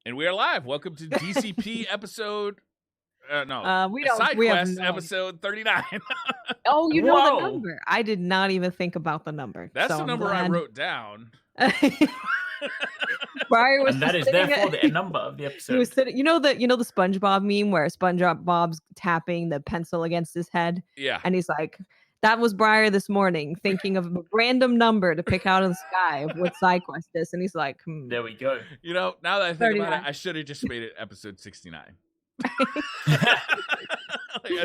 And we are live. Welcome to DCP episode. We don't. We have SideQuest episode 39. Oh, you know the number. I did not even think about the number. That's so the number I wrote down. Briar was and that is therefore the number of the episode. He was sitting, you know the SpongeBob meme where SpongeBob's tapping the pencil against his head. Yeah. And he's like, that was Briar this morning, thinking of a random number to pick out of the sky of what SideQuest is. And he's like, There we go. You know, now that I think 39. about it, I should have just made it episode 69. I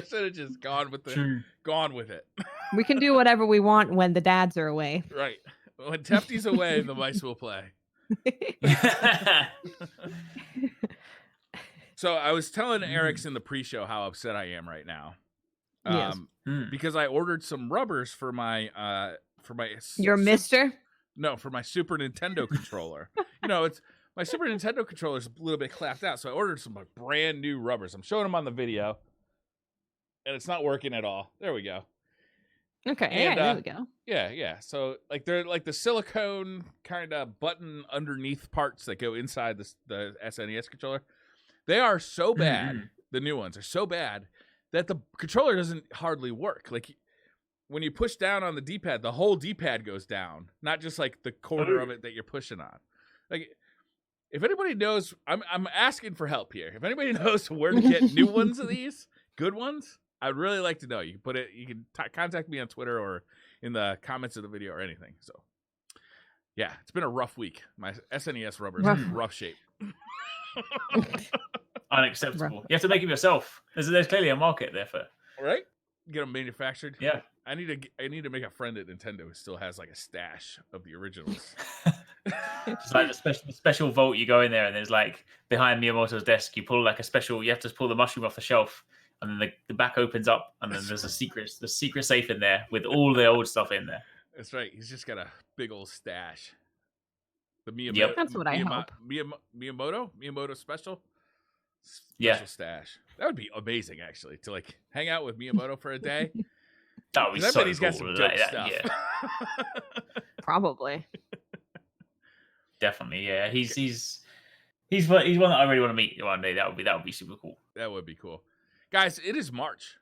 should have just gone with it. We can do whatever we want when the dads are away. Right. When Tefty's away, the mice will play. So I was telling Eric's in the pre-show how upset I am right now. Yes. Because I ordered some rubbers for my Your mister? No, for my Super Nintendo controller. You know, it's my Super Nintendo controller is a little bit clapped out, so I ordered some brand new rubbers. I'm showing them on the video, and it's not working at all. There we go. Okay, And, there we go. Yeah. So like they're like the silicone kind of button underneath parts that go inside the SNES controller. They are so bad. The new ones are so bad that the controller doesn't hardly work. Like when you push down on the D-pad, the whole D-pad goes down, not just like the corner of it that you're pushing on. Like if anybody knows, I'm asking for help here. If anybody knows where to get new ones of these, good ones, I'd really like to know. You can contact me on Twitter or in the comments of the video or anything. So yeah, it's been a rough week. My SNES rubber's in rough shape. Unacceptable. You have to make them yourself. There's clearly a market there for. Right? Get them manufactured. Yeah. I need to make a friend at Nintendo who still has like a stash of the originals. It's like the special vault. You go in there and there's like behind Miyamoto's desk. You pull like a special. You have to pull the mushroom off the shelf, and then the back opens up, and then there's the secret safe in there with all the old stuff in there. That's right. He's just got a big old stash. The Miyamoto. Yep. That's what I hope. Miyamoto special stash. That would be amazing, actually, to like hang out with Miyamoto for a day. That would be so I bet he's got cool. some dope stuff. Yeah. Probably. Definitely, yeah. He's one that I really want to meet one day. That would be super cool. That would be cool, guys. It is March.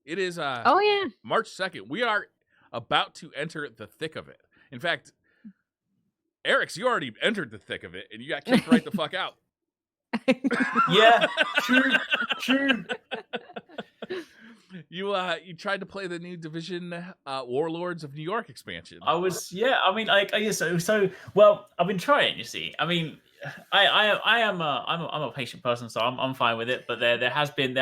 It is oh yeah, March 2nd. We are about to enter the thick of it. In fact, Eric's, you already entered the thick of it, and you got kicked right the fuck out. Yeah, true. You tried to play the new Division Warlords of New York expansion. I was, yeah. I mean, like, I guess so. Well, I've been trying. You see, I mean, I'm a patient person, so I'm fine with it. But there have been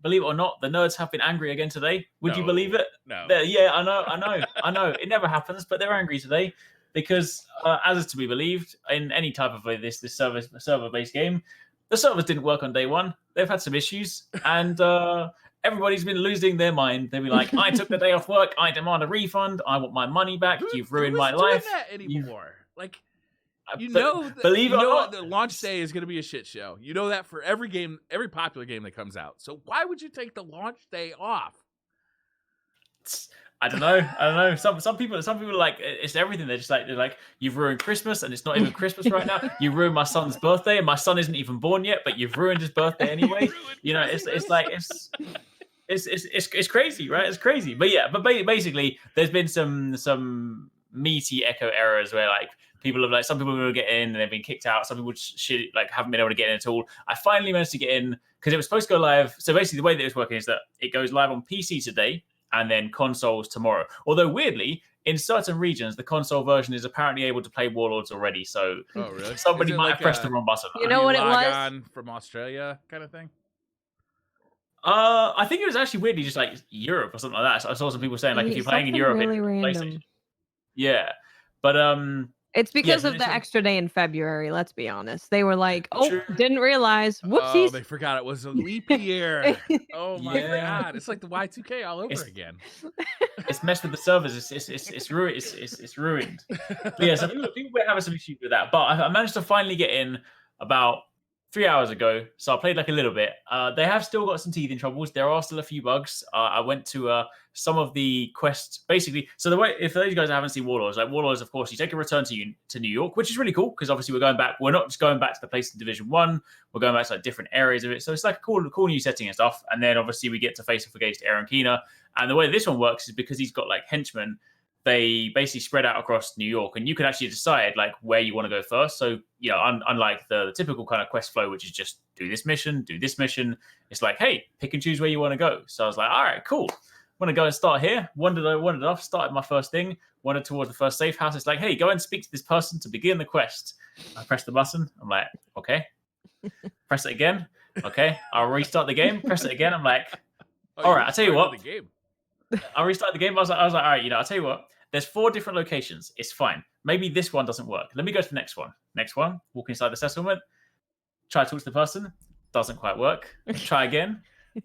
believe it or not, the nerds have been angry again today. Would you believe it? No. Yeah, I know. It never happens, but they're angry today because, as is to be believed, in any type of this server-based game, the servers didn't work on day one. They've had some issues, and everybody's been losing their mind. They'll be like, "I took the day off work. I demand a refund. I want my money back. You've ruined my life." That anymore? Like, believe it or not, the launch day is going to be a shit show. You know that for every game, every popular game that comes out. So why would you take the launch day off? I don't know. Some people are like, it's everything. They're like, you've ruined Christmas, and it's not even Christmas right now. You ruined my son's birthday, and my son isn't even born yet, but you've ruined his birthday anyway. You know, it's crazy, right? It's crazy. But yeah, basically, there's been some meaty echo errors where like some people will get in and they've been kicked out. Some people haven't been able to get in at all. I finally managed to get in because it was supposed to go live. So basically, the way that it's working is that it goes live on PC today, and then consoles tomorrow. Although weirdly, in certain regions, the console version is apparently able to play Warlords already. So really? Somebody might have pressed the wrong button. You know what it was? On from Australia kind of thing? I think it was actually weirdly just like Europe or something like that. So I saw some people saying like if you're playing in Europe, really it's random. Yeah. But it's because of the extra day in February, let's be honest. They were like, didn't realize. Whoopsies. Oh, they forgot it was a leap year. Oh my god. It's like the Y2K all over again. It's messed with the servers. It's ruined. It's ruined. But yeah, so people were having some issues with that. But I managed to finally get in about 3 hours ago, so I played like a little bit. They have still got some teething troubles. There are still a few bugs. I went to some of the quests, basically. So the way, if those guys haven't seen Warlords, like Warlords, of course, you take a return to New York, which is really cool because obviously we're going back. We're not just going back to the place in Division 1. We're going back to like different areas of it. So it's like a cool new setting and stuff. And then obviously we get to face off against Aaron Keener. And the way this one works is because he's got like henchmen. They basically spread out across New York, and you can actually decide like where you want to go first. So, you know, unlike the typical kind of quest flow, which is just do this mission, it's like, hey, pick and choose where you want to go. So I was like, all right, cool. I'm going to go and start here. Wandered off, started my first thing, wandered towards the first safe house. It's like, hey, go and speak to this person to begin the quest. I press the button. I'm like, okay. Press it again. Okay. I'll restart the game. Press it again. I'm like, all right, I'll tell you what. I restarted the game. I was like, all right, you know, I'll tell you what. There's 4 different locations. It's fine. Maybe this one doesn't work. Let me go to the next one. Next one. Walk inside the settlement. Try to talk to the person. Doesn't quite work. Try again.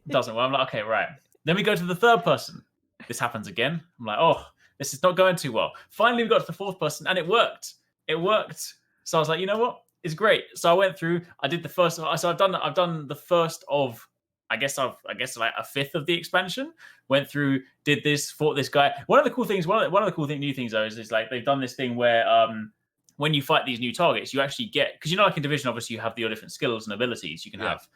Doesn't work. I'm like, okay, right. Then we go to the 3rd person. This happens again. I'm like, oh, this is not going too well. Finally, we got to the 4th person, and it worked. It worked. So I was like, you know what? It's great. So I went through. I did the first. So I've done the first of. I guess like a 5th of the expansion. Went through, did this, fought this guy. One of the cool things, one of the cool new things though is like they've done this thing where when you fight these new targets, you actually get, because you know, like in Division, obviously you have your different skills and abilities. You can have,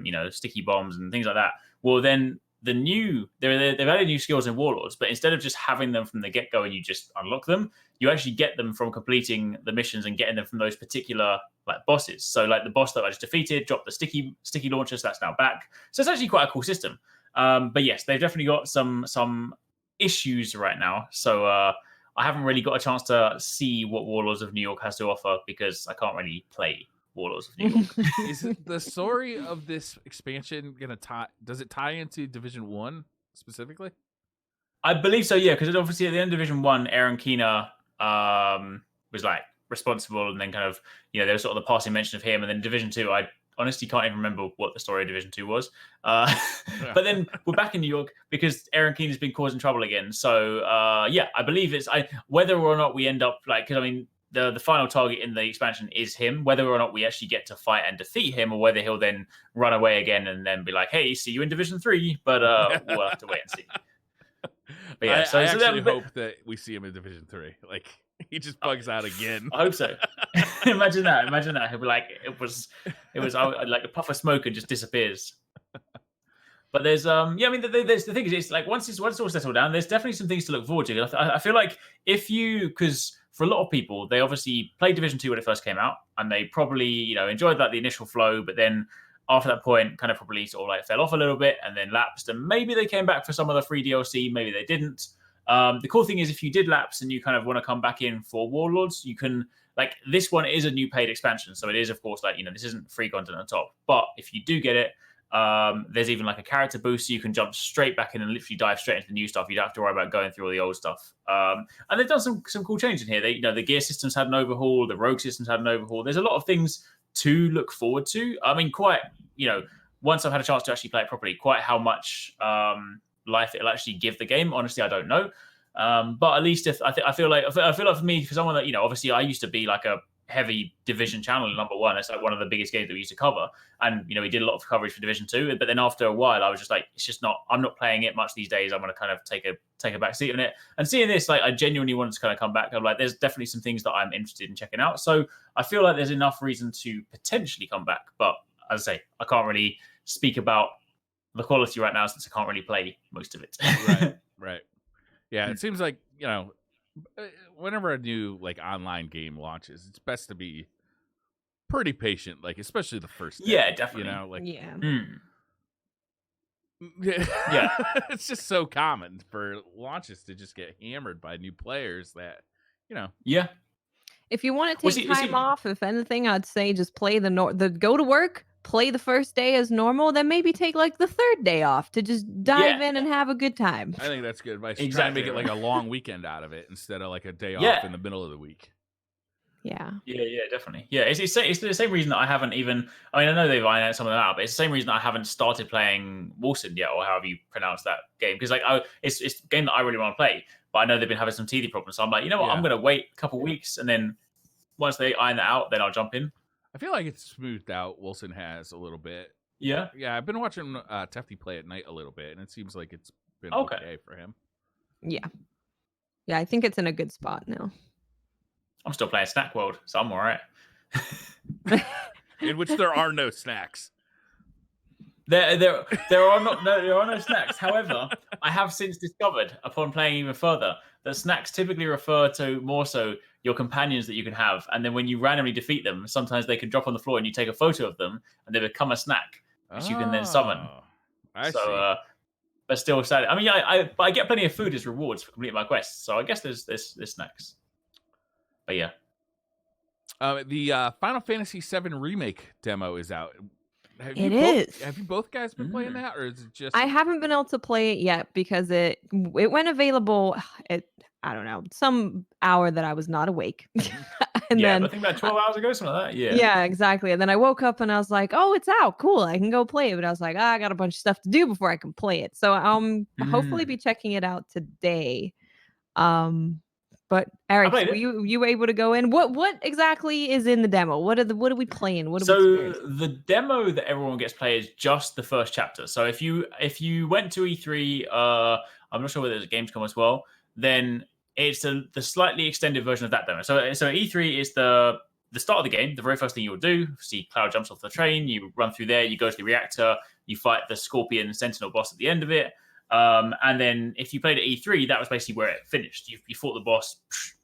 you know, sticky bombs and things like that. Well, then they've added new skills in Warlords, but instead of just having them from the get go and you just unlock them, you actually get them from completing the missions and getting them from those particular like bosses. So like the boss that I just defeated dropped the sticky launcher, so that's now back. So it's actually quite a cool system. But yes, they've definitely got some issues right now. So I haven't really got a chance to see what Warlords of New York has to offer because I can't really play Warlords of New York. Is it the story of this expansion does it tie into Division 1 specifically? I believe so, yeah, because obviously at the end of Division 1, Aaron Keener was like responsible, and then kind of, you know, there was sort of the passing mention of him, and then Division 2, I honestly can't even remember what the story of Division 2 was. But then we're back in New York because Aaron Keener's been causing trouble again. So yeah, I believe whether or not we end up like, because I mean, the final target in the expansion is him, whether or not we actually get to fight and defeat him, or whether he'll then run away again and then be like, hey, see you in Division 3, but we'll have to wait and see. But yeah, I actually hope that we see him in Division 3. Like, he just bugs out again. I hope so. Imagine that. He'll be like, it was like a puff of smoke and just disappears. But there's yeah, I mean, there's the thing is, it's like once it's all settled down, there's definitely some things to look forward to. I feel like because for a lot of people, they obviously played Division 2 when it first came out, and they probably, you know, enjoyed the initial flow, but then after that point, kind of probably sort of like fell off a little bit and then lapsed, and maybe they came back for some of the free DLC, maybe they didn't. The cool thing is if you did lapse and you kind of want to come back in for Warlords, you can, like, this one is a new paid expansion, so it is, of course, like, you know, this isn't free content on top, but if you do get it, there's even like a character boost, so you can jump straight back in and literally dive straight into the new stuff. You don't have to worry about going through all the old stuff. And they've done some cool changes in here. They, you know, the gear systems had an overhaul, the rogue systems had an overhaul. There's a lot of things to look forward to. I mean, quite, you know, once I've had a chance to actually play it properly, quite how much life it'll actually give the game, honestly, I don't know. But at least if I feel like for me, for someone that, you know, obviously I used to be like a heavy Division channel number 1. It's like one of the biggest games that we used to cover, and you know, we did a lot of coverage for Division 2, but then after a while I was just like, it's just not, I'm not playing it much these days. I'm going to kind of take a back seat on it, and seeing this, like, I genuinely wanted to kind of come back. I'm like, there's definitely some things that I'm interested in checking out, so I feel like there's enough reason to potentially come back. But as I say, I can't really speak about the quality right now since I can't really play most of it. Right. Yeah, it seems like, you know, whenever a new like online game launches, it's best to be pretty patient, like especially the first day, yeah, definitely, you know, like yeah, it's just so common for launches to just get hammered by new players that, you know. Yeah, if you want to take time off, if anything, I'd say just play the go to work, play the first day as normal, then maybe take like the 3rd day off to just dive in and have a good time. I think that's good advice. Exactly. Try to make it like a long weekend out of it instead of like a day off in the middle of the week. Yeah, definitely. Yeah, it's the same reason that I haven't even, I mean, I know they've ironed some of them out, but it's the same reason I haven't started playing Wilson yet, or however you pronounce that game, because like it's a game that I really want to play, but I know they've been having some teething problems, so I'm like, you know what, I'm going to wait a couple of weeks, and then once they iron that out, then I'll jump in. I feel like it's smoothed out. Wilson has a little bit. Yeah. Yeah, I've been watching Tefty play at night a little bit, and it seems like it's been Okay. okay for him. Yeah. Yeah, I think it's in a good spot now. I'm still playing Snack World, so I'm all right. In which there are no snacks. There are no snacks. However, I have since discovered, upon playing even further, that snacks typically refer to more so your companions that you can have, and then when you randomly defeat them, sometimes they can drop on the floor and you take a photo of them, and they become a snack, which you can then summon. I see. But still sad. I mean, I get plenty of food as rewards for completing my quests, so I guess there's snacks. But yeah. The Final Fantasy VII Remake demo is out. Have you both guys been playing that, or is it just? I haven't been able to play it yet because it went available at, I don't know, some hour that I was not awake. And then I think about 12 hours ago, something like that. Yeah. Yeah, exactly. And then I woke up and I was like, oh, it's out. Cool. I can go play it. But I was like, I got a bunch of stuff to do before I can play it. So hopefully be checking it out today. But Eric, were you able to go in? What exactly is in the demo? What are we playing? The demo that everyone gets to play is just the first chapter. So if you went to E3, I'm not sure whether there's a Gamescom as well, then it's the slightly extended version of that demo. So E3 is the start of the game. The very first thing you will do, see Cloud jumps off the train, you run through there, you go to the reactor, you fight the Scorpion Sentinel boss at the end of it. And then if you played at E3, that was basically where it finished. You fought the boss,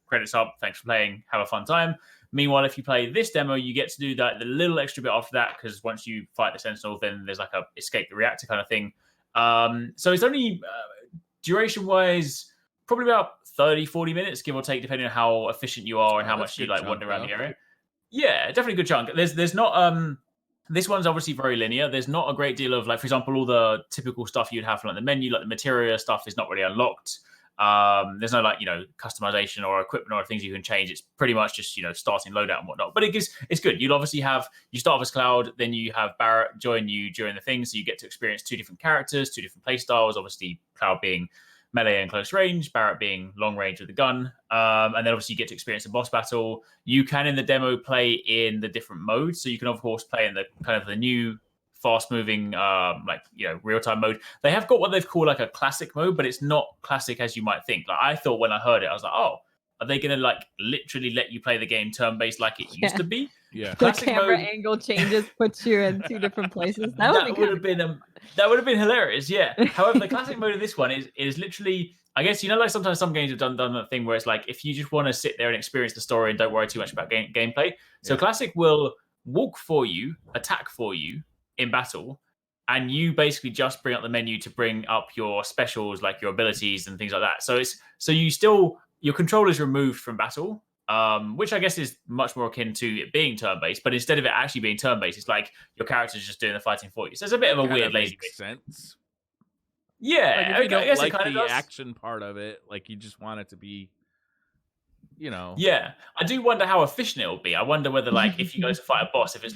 credits up, thanks for playing, have a fun time. Meanwhile, if you play this demo, you get to do the little extra bit after that, because once you fight the Sentinel, then there's like a escape the reactor kind of thing. So it's only duration-wise, probably about 30-40 minutes, give or take, depending on how efficient you are and how much you wander around the area. Yeah, definitely a good chunk. There's not this one's obviously very linear. There's not a great deal of, for example, all the typical stuff you'd have from the menu, like the materia stuff is not really unlocked. There's no customization or equipment or things you can change. It's pretty much just starting loadout and whatnot. But it's good. You'll obviously you start off as Cloud, then you have Barrett join you during the thing, so you get to experience two different characters, two different play styles. Obviously, Cloud being melee and close range, Barrett being long range with the gun, and then obviously you get to experience a boss battle. You can in the demo play in the different modes, so you can of course play in the kind of the new fast moving real time mode. They have got what they've called a classic mode, but it's not classic as you might think. I thought when I heard it, I was like, oh, are they going to literally let you play the game turn based like it used to be? Yeah, the camera angle changes, puts you in two different places. That would have been hilarious. Yeah. However, the classic mode of this one is literally, I guess sometimes some games have done that thing where it's if you just want to sit there and experience the story and don't worry too much about gameplay. So classic will walk for you, attack for you in battle, and you basically just bring up the menu to bring up your specials, like your abilities and things like that. So you still, your control is removed from battle, which I guess is much more akin to it being turn-based, but instead of it actually being turn-based, it's your character's just doing the fighting for you. So it's a bit of a weird, lazy sense. Yeah, I guess it kind of does. Action part of it, you just want it to be, Yeah, I do wonder how efficient it will be. I wonder whether, if you go to fight a boss, if it's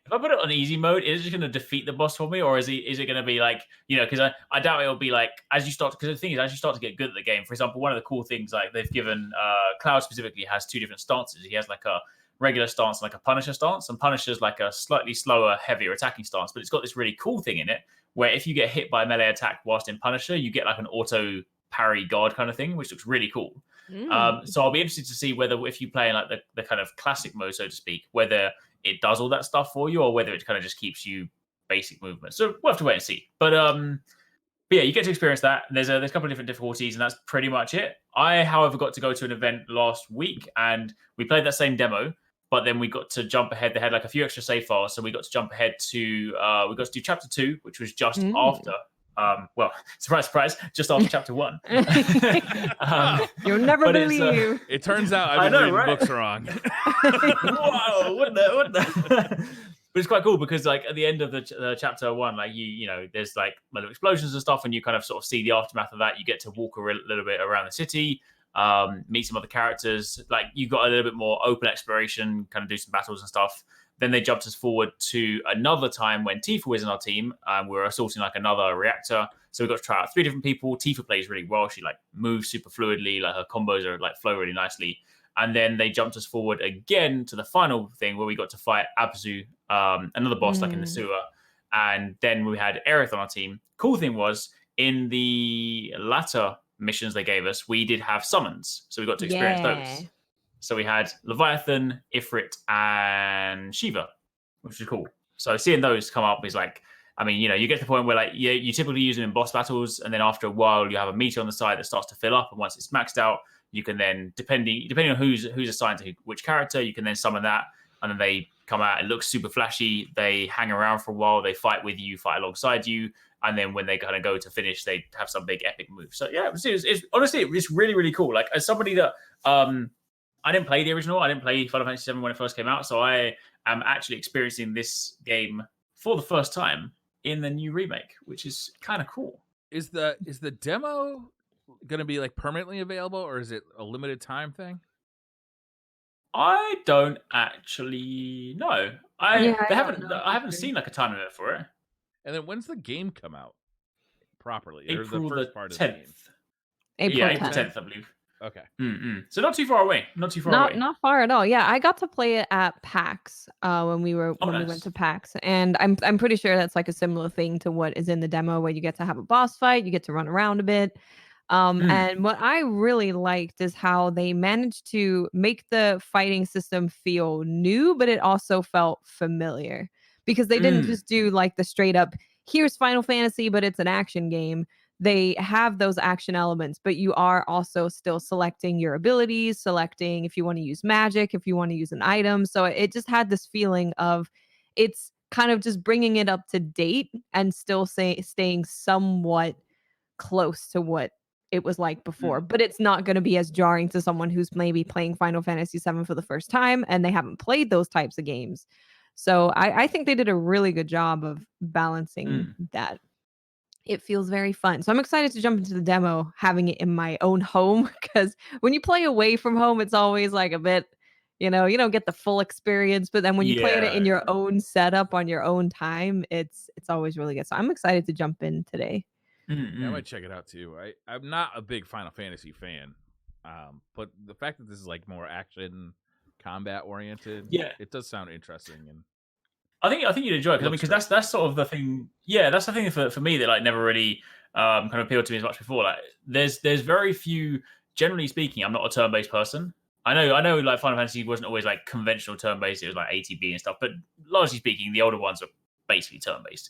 if I put it on easy mode, is it just going to defeat the boss for me, or is it going to be because I doubt it'll be as you start, because the thing is, as you start to get good at the game, for example, one of the cool things they've given Cloud specifically has two different stances. He has a regular stance and a Punisher stance, and Punisher's a slightly slower, heavier attacking stance, but it's got this really cool thing in it where if you get hit by a melee attack whilst in Punisher, you get an auto parry guard kind of thing, which looks really cool. So I'll be interested to see whether if you play in the kind of classic mode, so to speak, whether it does all that stuff for you or whether it kind of just keeps you basic movement. So we'll have to wait and see. But yeah, you get to experience that. There's a couple of different difficulties, and that's pretty much it. I, however, got to go to an event last week, and we played that same demo, but then we got to jump ahead. They had a few extra save files, so we got to jump ahead to we got to do chapter 2, which was just after. Well, surprise, surprise, just after chapter 1. You'll never believe. It turns out I've been reading books wrong. Whoa, what the? But it's quite cool because at the end of the chapter 1, there's little explosions and stuff, and you kind of sort of see the aftermath of that. You get to walk a little bit around the city, meet some other characters. You got a little bit more open exploration, kind of do some battles and stuff. Then they jumped us forward to another time when Tifa was in our team, and we were assaulting another reactor. So we got to try out 3 different people. Tifa plays really well. She moves super fluidly. Her combos are flow really nicely. And then they jumped us forward again to the final thing where we got to fight Abzu, another boss like in the sewer. And then we had Aerith on our team. Cool thing was, in the latter missions they gave us, we did have summons. So we got to experience those. So we had Leviathan, Ifrit, and Shiva, which is cool. So seeing those come up is like, I mean, you get to the point where like you typically use them in boss battles, and then after a while you have a meter on the side that starts to fill up, and once it's maxed out, you can then, depending on who's assigned to which character, you can then summon that, and then they come out. It looks super flashy. They hang around for a while. They fight with you, fight alongside you, and then when they kind of go to finish, they have some big epic move. So yeah, it's honestly it's really really cool. Like as somebody that I didn't play the original. I didn't play Final Fantasy VII when it first came out, so I am actually experiencing this game for the first time in the new remake, which is kind of cool. Is the demo going to be like permanently available, or is it a limited time thing? I don't actually know. I haven't seen like a time limit for it. And then when's the game come out properly? April or the first the part 10th. Of the game? April 10th, I believe. Okay. So not too far away. Not far at all. Yeah, I got to play it at PAX when we went to PAX, and I'm pretty sure that's like a similar thing to what is in the demo, where you get to have a boss fight, you get to run around a bit. And what I really liked is how they managed to make the fighting system feel new, but it also felt familiar, because they didn't just do like the straight up, here's Final Fantasy, but it's an action game. They have those action elements, but you are also still selecting your abilities, selecting if you want to use magic, if you want to use an item. So it just had this feeling of, it's kind of just bringing it up to date and still staying somewhat close to what it was like before, but it's not going to be as jarring to someone who's maybe playing Final Fantasy VII for the first time and they haven't played those types of games. So I think they did a really good job of balancing that. It feels very fun. So I'm excited to jump into the demo, having it in my own home, because when you play away from home, it's always like a bit, you don't get the full experience. But then when you play it in your own setup on your own time, it's always really good. So I'm excited to jump in today. Yeah, I might check it out too. I'm not a big Final Fantasy fan, but the fact that this is like more action combat oriented, it does sound interesting. And I think you'd enjoy it, because that's sort of the thing. Yeah, that's the thing for me that like never really kind of appealed to me as much before. Like there's very few. Generally speaking, I'm not a turn-based person. I know like Final Fantasy wasn't always like conventional turn-based. It was like ATB and stuff, but largely speaking, the older ones are basically turn-based.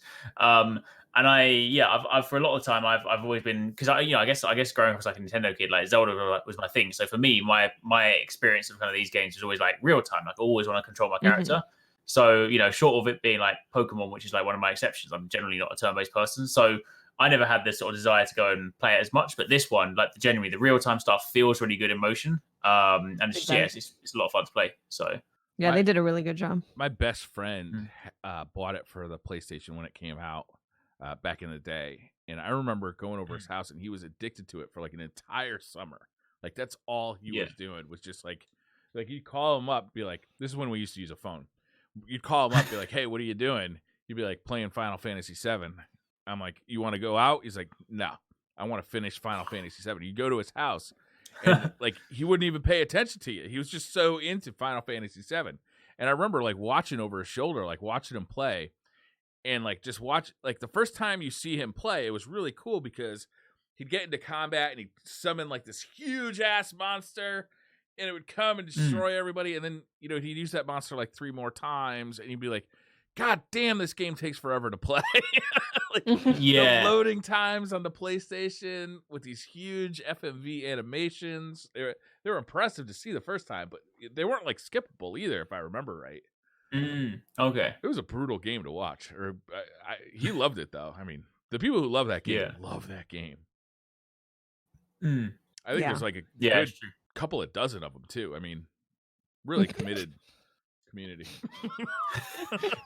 And I've for a lot of time I've always been, because I guess growing up as like a Nintendo kid, like Zelda was my thing. So for me, my experience of kind of these games was always like real time. Like I always want to control my character. So, short of it being like Pokemon, which is like one of my exceptions, I'm generally not a turn-based person. So I never had this sort of desire to go and play it as much. But this one, like generally the real-time stuff feels really good in motion. And it's just, it's a lot of fun to play. So yeah, they did a really good job. My best friend bought it for the PlayStation when it came out back in the day. And I remember going over his house, and he was addicted to it for like an entire summer. Like that's all he was doing, was just like you'd call him up, be like, this is when we used to use a phone. You'd call him up, be like, hey, what are you doing? He'd be like, playing Final Fantasy VII. I'm like, you want to go out? He's like, no, I want to finish Final Fantasy VII. You go to his house, and like he wouldn't even pay attention to you. He was just so into Final Fantasy VII. And I remember like watching over his shoulder, like watching him play, and like just watch, like the first time you see him play, it was really cool because he'd get into combat and he'd summon like this huge ass monster, and it would come and destroy everybody. And then, he'd use that monster like 3 more times, and he'd be like, God damn, this game takes forever to play. The loading times on the PlayStation with these huge FMV animations, they were impressive to see the first time, but they weren't like skippable either, if I remember right. Okay. It was a brutal game to watch. He loved it though. I mean, the people who love that game love that game. I think there's like a good couple of dozen of them too. I mean, really committed community.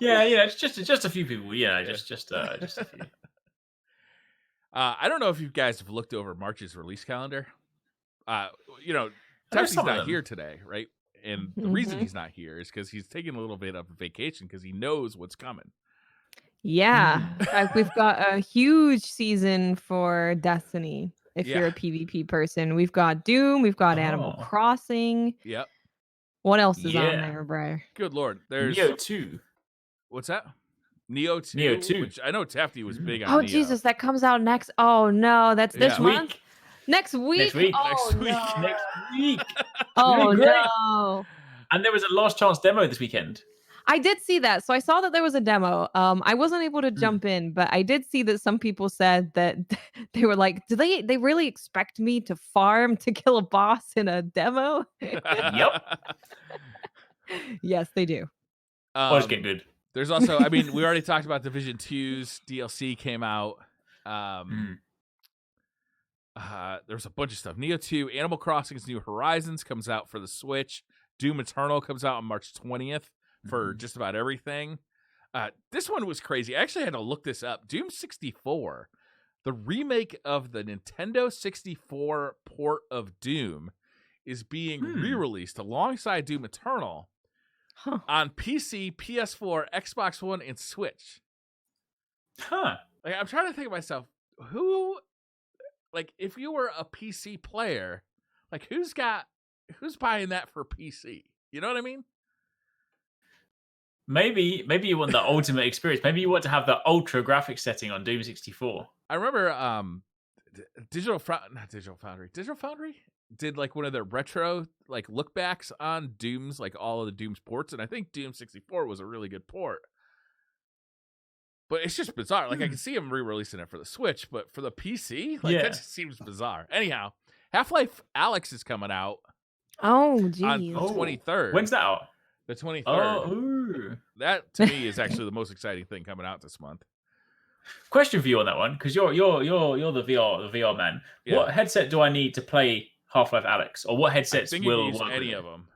It's just a few people. Just a few. I don't know if you guys have looked over March's release calendar. Tepsi's not here today, right? And the reason he's not here is because he's taking a little bit of a vacation because he knows what's coming. Yeah, we've got a huge season for Destiny if Yeah. you're a PvP person. We've got Doom, we've got Animal Oh. Crossing. Yep. What else is on Yeah. there, Briar? Good Lord. There's Neo 2. what's that? Neo 2, Neo 2. which I know Tafty was big on Oh Neo. Jesus, that comes out next. Oh no, that's this Yeah. month. Week. Next week. Next week. Oh, Next week. no. Next week. Oh Great. no. And there was a last chance demo this weekend. I did see that. So I saw that there was a demo. I wasn't able to jump in, but I did see that some people said that they were like, do they really expect me to farm to kill a boss in a demo? Yep. Yes, they do. Or just get good. There's also, I mean, we already talked about Division 2's DLC came out. There's a bunch of stuff. Neo 2, Animal Crossing's New Horizons comes out for the Switch. Doom Eternal comes out on March 20th for just about everything. This one was crazy. I actually had to look this up. Doom 64, the remake of the Nintendo 64 port of Doom, is being re-released alongside Doom Eternal on PC, PS4, Xbox One, and Switch. Huh. Like, I'm trying to think of myself, who, like, if you were a PC player, like, who's buying that for PC? You know what I mean? Maybe you want the ultimate experience. Maybe you want to have the ultra graphics setting on Doom 64. I remember Digital Foundry did like one of their retro like look backs on Doom's, like all of the Doom's ports, and I think Doom 64 was a really good port. But it's just bizarre. Like I can see them re-releasing it for the Switch, but for the PC, like that just seems bizarre. Anyhow, Half-Life Alyx is coming out Oh, geez. on the 23rd. When's that out? The 23rd. Oh, ooh. That to me is actually the most exciting thing coming out this month. Question for you on that one, because you're the VR man. Yeah. What headset do I need to play Half-Life Alyx, or what headsets I think you will can use work any with of it? them.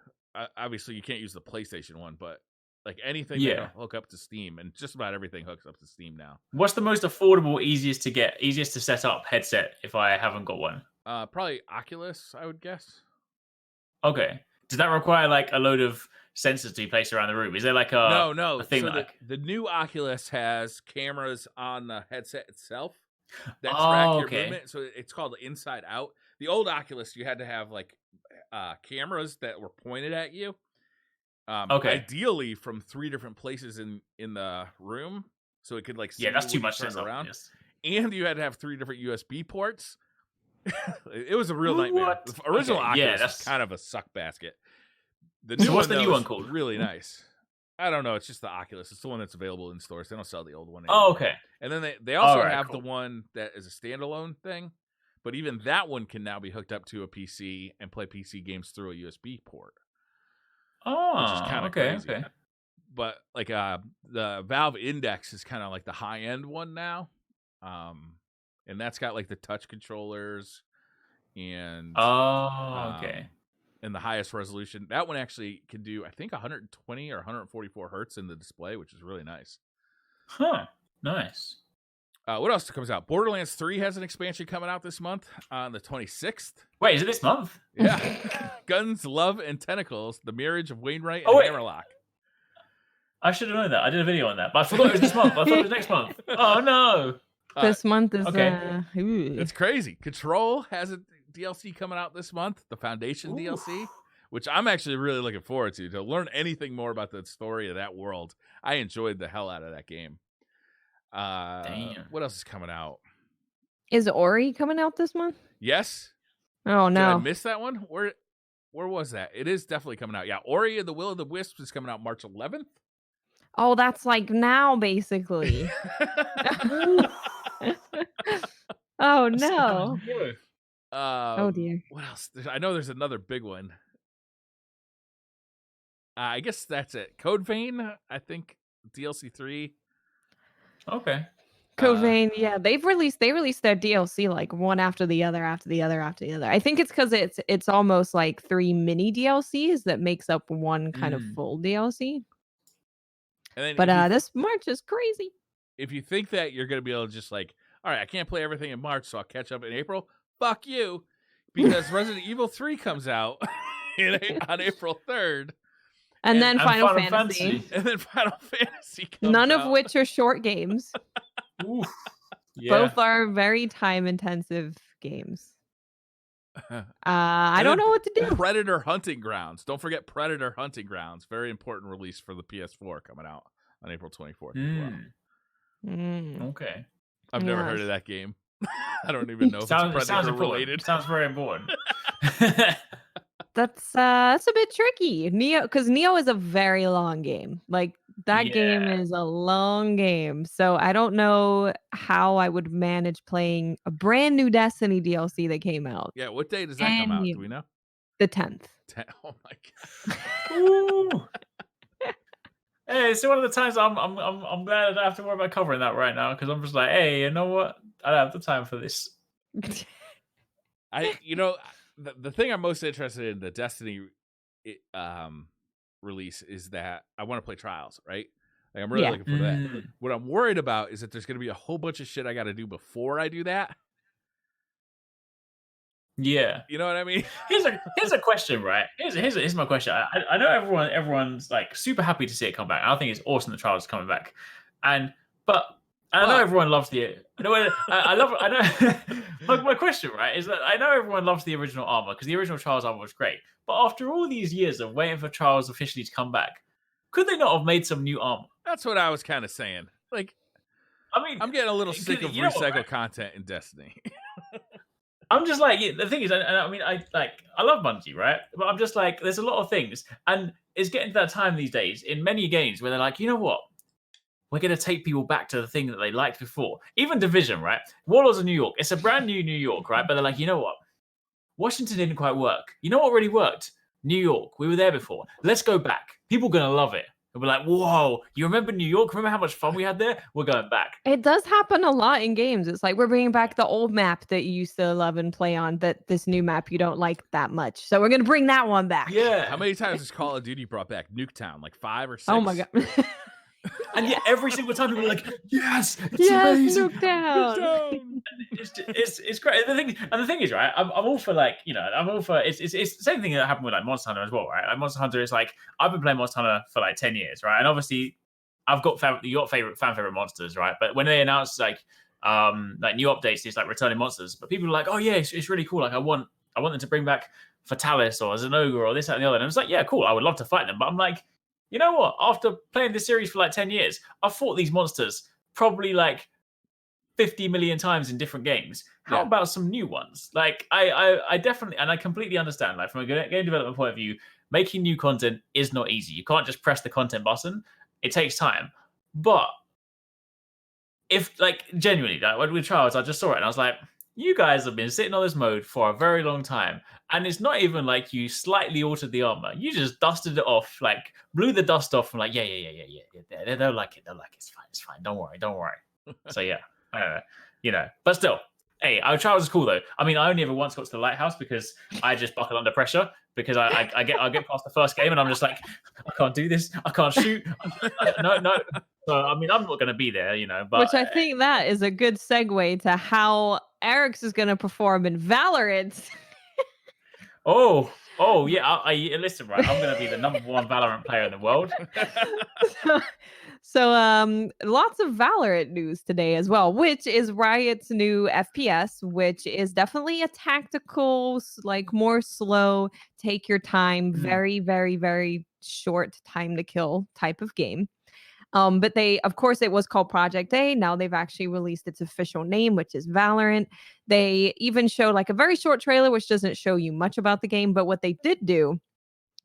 Obviously, you can't use the PlayStation one, but like anything Yeah. that can hook up to Steam, and just about everything hooks up to Steam now. What's the most affordable, easiest to set up headset if I haven't got one? Probably Oculus, I would guess. Okay. Does that require like a load of sensors to be placed around the room? Is there like a No. a thing So like the new Oculus has cameras on the headset itself that track your movement. So it's called Inside Out. The old Oculus, you had to have like cameras that were pointed at you. Ideally from 3 different places in the room, so it could like see that's you too when you much turned setup, around. yes. And you had to have 3 different USB ports. It was a real nightmare. What? The original Okay, yeah, Oculus that's- was kind of a suck basket. The So new what's one, the new though, one is called? really nice. I don't know. It's just the Oculus. It's the one that's available in stores. They don't sell the old one Oh, anymore. okay. And then they also Alright, have cool. the one that is a standalone thing. But even that one can now be hooked up to a PC and play PC games through a USB port. Oh, Which is kind of okay, crazy. okay. But like the Valve Index is kind of like the high end one now. And that's got like the touch controllers and Okay. and the highest resolution. That one actually can do, I think, 120 or 144 hertz in the display, which is really nice. Huh. Nice. What else comes out? Borderlands 3 has an expansion coming out this month on the 26th. Wait, is it this month? Yeah. Guns, Love, and Tentacles, The Marriage of Wainwright and wait. Hammerlock. I should have known that. I did a video on that, but I forgot it was this month. I thought it was next month. Oh no. This month is okay. It's crazy. Control has a DLC coming out this month, the Foundation DLC, which I'm actually really looking forward to learn anything more about the story of that world. I enjoyed the hell out of that game. Damn. What else is coming out? Is Ori coming out this month? Yes. Oh Did I no. miss that one? Where was that? It is definitely coming out. Yeah, Ori and the Will of the Wisps is coming out March 11th. Oh, that's like now, basically. Oh no. Oh dear. What else? I know there's another big one. I guess that's it. Code Vein, I think DLC 3. Okay. Code Vein, yeah, they released their DLC like one after the other. I think it's because it's almost like 3 mini DLCs that makes up one kind of full DLC. And then But this March is crazy. If you think that you're gonna be able to just like, all right, I can't play everything in March, so I'll catch up in April. Fuck you, because Resident Evil 3 comes out on April 3rd. And then Final Fantasy. And then Final Fantasy comes None of out. which are short games. Oof. Yeah. Both are very time intensive games. I don't know what to do. Predator Hunting Grounds. Don't forget Predator Hunting Grounds. Very important release for the PS4 coming out on April 24th as well. Okay. I've never heard of that game. I don't even know if it's Predator related. Sounds very important. That's a bit tricky. Because Neo is a very long game. Like that game is a long game. So I don't know how I would manage playing a brand new Destiny DLC that came out. Yeah, what day does that come out? Do we know? The 10th. Oh my god. Ooh. Hey, it's one of the times I'm glad I don't have to worry about covering that right now, because I'm just like, hey, you know what? I don't have the time for this. The thing I'm most interested in the Destiny release is that I want to play Trials, right? Like I'm really looking for that. What I'm worried about is that there's going to be a whole bunch of shit I got to do before I do that. Yeah, you know what I mean. Here's a question, right? Here's my question. I know everyone's like super happy to see it come back. I think it's awesome that Trials is coming back, but I know everyone loves the. I know. My question, right, is that I know everyone loves the original armor because the original Trials armor was great. But after all these years of waiting for Trials officially to come back, could they not have made some new armor? That's what I was kind of saying. Like, I mean, I'm getting a little sick of recycled content in Destiny. I'm just like, the thing is, I mean, I love Bungie, right? But I'm just like, there's a lot of things, and it's getting to that time these days in many games where they're like, you know what? We're going to take people back to the thing that they liked before. Even Division, right? Warlords of New York. It's a brand new New York, right? But they're like, you know what? Washington didn't quite work. You know what really worked? New York. We were there before. Let's go back. People are going to love it. They'll be like, whoa, you remember New York? Remember how much fun we had there? We're going back. It does happen a lot in games. It's like we're bringing back the old map that you used to love and play on, that this new map you don't like that much. So we're going to bring that one back. Yeah. How many times has Call of Duty brought back Nuketown? Like 5 or 6? Oh my God. And yet every single time people are like, yes, it's amazing. Nuketown. It's great. The thing is, right, I'm all for, like, you know, I'm all for it's the same thing that happened with like Monster Hunter as well, right? Like Monster Hunter is like, I've been playing Monster Hunter for like 10 years, right? And obviously I've got fan favorite monsters, right? But when they announce like new updates, it's like returning monsters. But people are like, oh yeah, it's really cool. Like I want them to bring back Fatalis or Zenogre or this, that, and the other. And it's like, yeah, cool. I would love to fight them. But I'm like, you know what? After playing this series for like 10 years, I've fought these monsters probably like 50 million times in different games. How about some new ones? Like I definitely, and I completely understand, like from a game development point of view, making new content is not easy. You can't just press the content button. It takes time. But if, like, genuinely, like with Trials, I just saw it and I was like, you guys have been sitting on this mode for a very long time. And it's not even like you slightly altered the armor. You just dusted it off, like blew the dust off and like, yeah. They'll like it. They'll like it. It's fine. Don't worry. So yeah, you know, but still, hey, our Trials is cool though. I mean, I only ever once got to the lighthouse because I just buckled under pressure because I get past the first game and I'm just like, I can't do this. I can't shoot. No. So I mean, I'm not going to be there, you know. But which I think that is a good segue to how Eric's is going to perform in Valorant. Oh yeah. Listen, right. I'm going to be the #1 Valorant player in the world. So lots of Valorant news today as well, which is Riot's new FPS, which is definitely a tactical, like more slow, take your time, very, very, very short time to kill type of game. But of course, it was called Project A. Now they've actually released its official name, which is Valorant. They even showed like a very short trailer, which doesn't show you much about the game. But what they did do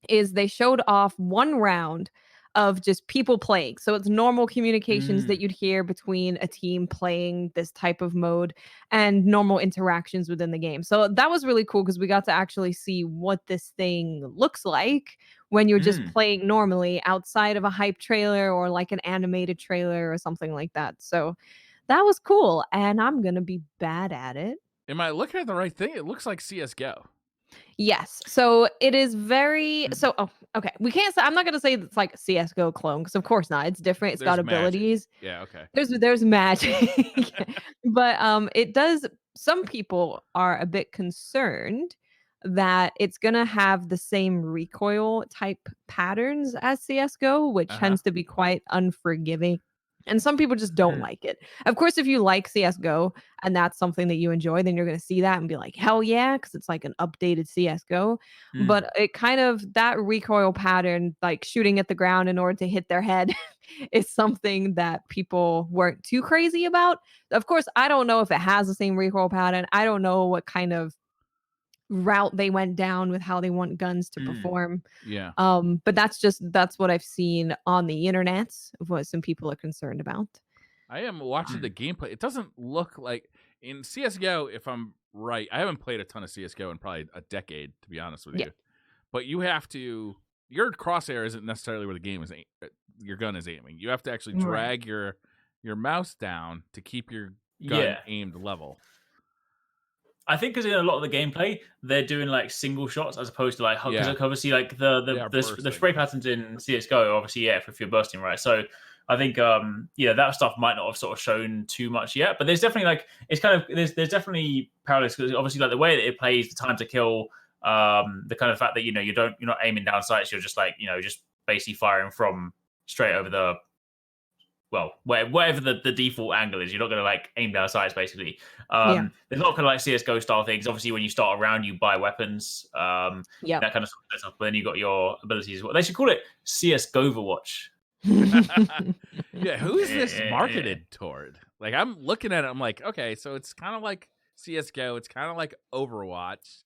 is they showed off one round of just people playing. So it's normal communications that you'd hear between a team playing this type of mode and normal interactions within the game. So that was really cool because we got to actually see what this thing looks like when you're just playing normally outside of a hype trailer or like an animated trailer or something like that. So that was cool. And I'm going to be bad at it. Am I looking at the right thing? It looks like CSGO. Yes. So it is very okay. We can't say, I'm not gonna say it's like a CSGO clone, because of course not. It's different. It's got abilities. Magic. Yeah, okay. There's magic. But it does, some people are a bit concerned that it's gonna have the same recoil type patterns as CSGO, which tends to be quite unforgiving And some people just don't like it. Of course, if you like CSGO and that's something that you enjoy, then you're going to see that and be like, hell yeah, because it's like an updated CSGO. But it kind of, that recoil pattern, like shooting at the ground in order to hit their head, is something that people weren't too crazy about. Of course, I don't know if it has the same recoil pattern. I don't know what kind of route they went down with how they want guns to perform. Yeah. But that's what I've seen on the internet of what some people are concerned about. I am watching the gameplay. It doesn't look like in CSGO, if I'm right. I haven't played a ton of CSGO in probably a decade, to be honest with you. But you have to, your crosshair isn't necessarily where the game is your gun is aiming. You have to actually drag your mouse down to keep your gun aimed level. I think because in a lot of the gameplay, they're doing like single shots as opposed to like, because obviously like the spray patterns in CSGO, obviously, if you're bursting, right? So I think, that stuff might not have sort of shown too much yet, but there's definitely like, it's kind of, there's definitely parallels because obviously like the way that it plays, the time to kill, the kind of fact that, you're not aiming down sights, you're just like, just basically firing from straight over the, whatever the default angle is, you're not going to like aim down sights basically. There's a lot of kind of like CSGO style things. Obviously, when you start a round, you buy weapons, that kind of stuff. But then you got your abilities as well. They should call it CSGO Overwatch. Who is this marketed toward? Like, I'm looking at it, I'm like, okay, so it's kind of like CSGO, it's kind of like Overwatch.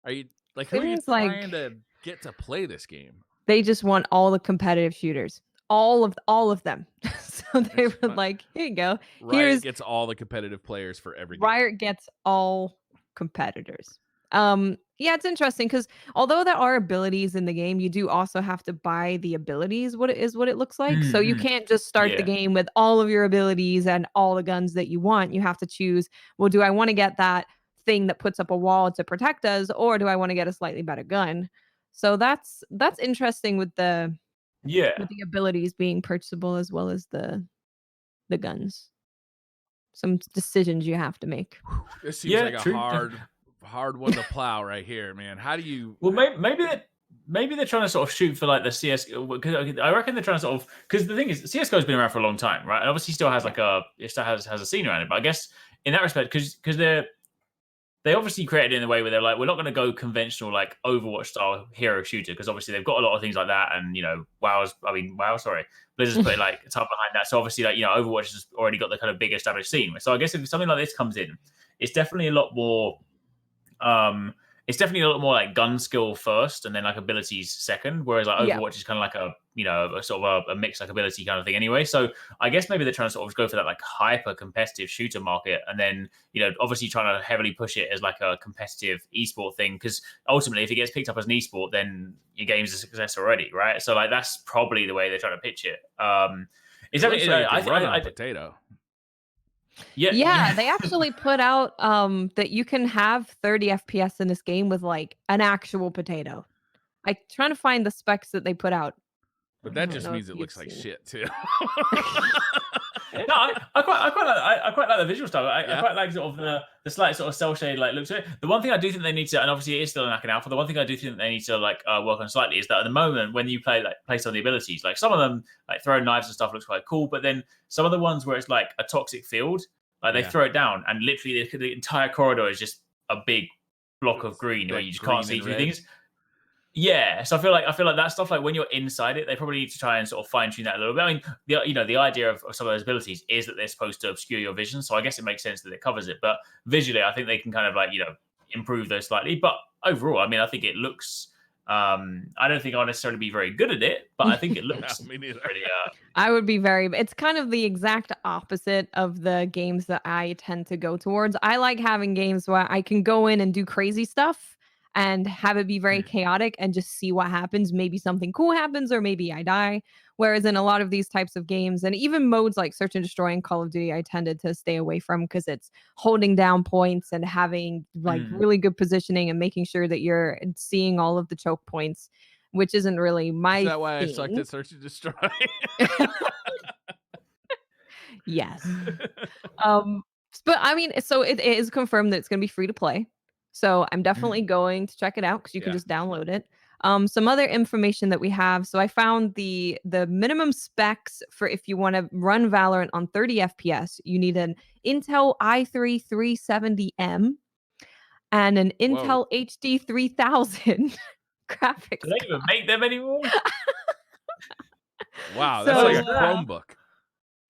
Are you like, who are you trying to get to play this game? They just want all the competitive shooters. All of them. So they were like, here you go. Riot gets all the competitive players for every game. Riot gets all competitors. It's interesting because although there are abilities in the game, you do also have to buy the abilities, what it looks like. So you can't just start the game with all of your abilities and all the guns that you want. You have to choose, well, do I want to get that thing that puts up a wall to protect us, or do I want to get a slightly better gun? So that's interesting with the abilities being purchasable as well as the guns. Some decisions you have to make. This seems like a hard one to plow right here, man. How do you? Well, maybe they're trying to sort of shoot for like the CS:GO. Because I reckon they're trying to sort of, because the thing is, CS:GO has been around for a long time, right? And obviously still has has a scene around it. But I guess in that respect, because they obviously created it in a way where they're like, we're not going to go conventional like Overwatch style hero shooter, because obviously they've got a lot of things like that, and Blizzard's put like a ton behind that. So obviously, like, Overwatch has already got the kind of big established scene. So I guess if something like this comes in, it's definitely a lot more. It's definitely a lot more like gun skill first, and then like abilities second. Whereas like Overwatch is kind of like a sort of a mixed like ability kind of thing anyway. So I guess maybe they're trying to sort of go for that like hyper competitive shooter market, and then obviously trying to heavily push it as like a competitive esport thing. Because ultimately, if it gets picked up as an esport, then your game's a success already, right? So like that's probably the way they're trying to pitch it. Is that I potato? Yeah, they actually put out that you can have 30 FPS in this game with like an actual potato. I'm trying to find the specs that they put out. But that just means it looks like shit too. No, I quite like the visual style. I quite like sort of the slight sort of cell shade like look to it. The one thing I do think they need to, and obviously it is still an alpha. The one thing I do think they need to like work on slightly is that at the moment when you play some of the abilities, like some of them like throwing knives and stuff looks quite cool, but then some of the ones where it's like a toxic field, like they throw it down and literally the entire corridor is just a big block of green where you just can't see through things. Yeah, so I feel like that stuff, like when you're inside it, they probably need to try and sort of fine tune that a little bit. I mean, the idea of some of those abilities is that they're supposed to obscure your vision, so I guess it makes sense that it covers it. But visually, I think they can kind of like improve those slightly. But overall, I mean, I think it looks. I don't think I'll necessarily be very good at it, but I think it looks pretty. I would be it's kind of the exact opposite of the games that I tend to go towards. I like having games where I can go in and do crazy stuff and have it be very chaotic and just see what happens. Maybe something cool happens or maybe I die. Whereas in a lot of these types of games and even modes like Search and Destroy and Call of Duty, I tended to stay away from because it's holding down points and having like really good positioning and making sure that you're seeing all of the choke points, which isn't really my Is that why thing. I sucked at Search and Destroy? Yes. But I mean, so it is confirmed that it's going to be free to play. So I'm definitely going to check it out because you can just download it. Some other information that we have. So I found the minimum specs for if you want to run Valorant on 30 FPS, you need an Intel i3 370M and an Intel HD 3000 graphics. Do they even make them anymore? Wow, that's like a Chromebook.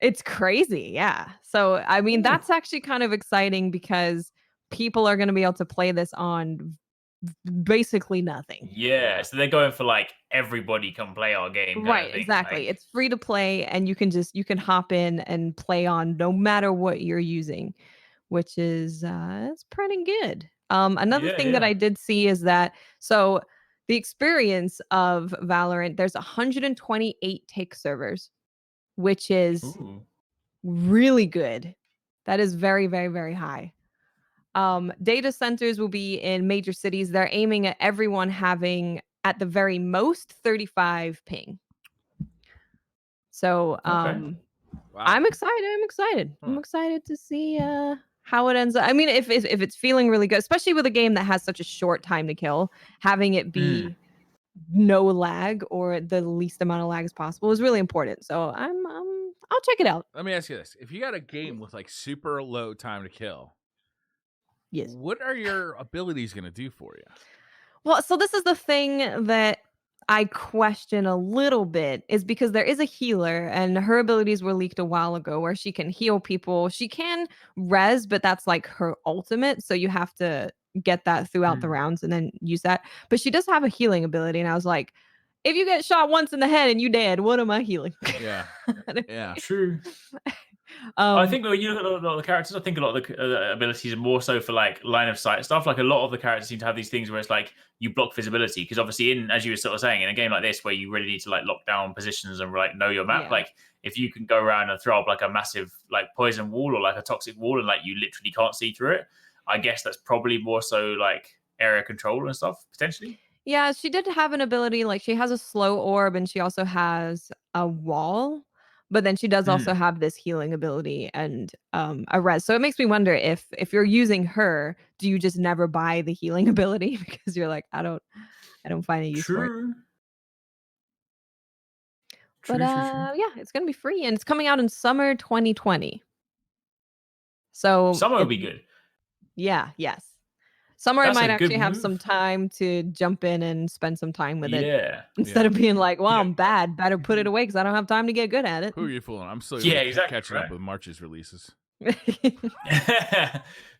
It's crazy, yeah. So I mean, that's actually kind of exciting because people are going to be able to play this on basically nothing. Yeah, so they're going for like everybody can play our game. Right, exactly. Like, it's free to play, and you can hop in and play on no matter what you're using, which is it's pretty good. Another thing that I did see is that so the experience of Valorant, there's 128 take servers, which is really good. That is very, very, very high. Data centers will be in major cities. They're aiming at everyone having at the very most 35 ping. So wow. I'm excited. I'm excited to see how it ends up. I mean, if it's feeling really good, especially with a game that has such a short time to kill, having it be no lag or the least amount of lag as possible is really important. So I'll check it out. Let me ask you this. If you got a game with like super low time to kill, yes, what are your abilities going to do for you? Well, so this is the thing that I question a little bit is because there is a healer and her abilities were leaked a while ago where she can heal people. She can res, but that's like her ultimate. So you have to get that throughout the rounds and then use that. But she does have a healing ability. And I was like, if you get shot once in the head and you dead, what am I healing? Yeah. Yeah. True. I think when you look at a lot of the characters, I think a lot of the abilities are more so for like line of sight stuff. Like a lot of the characters seem to have these things where it's like you block visibility because obviously as you were sort of saying, in a game like this where you really need to like lock down positions and like know your map, like if you can go around and throw up like a massive like poison wall or like a toxic wall and like you literally can't see through it, I guess that's probably more so like area control and stuff potentially. Yeah, she did have an ability, like she has a slow orb and she also has a wall, but then she does also have this healing ability and a res. So it makes me wonder if you're using her, do you just never buy the healing ability because you're like, I don't find a use for it. But yeah, it's gonna be free and it's coming out in summer 2020. So summer will be good. Yeah, yes. Summer, I might actually have some time to jump in and spend some time with it. Instead of being like, well, I'm bad. Better put it away because I don't have time to get good at it. Who are you fooling? I'm still catching up with March's releases.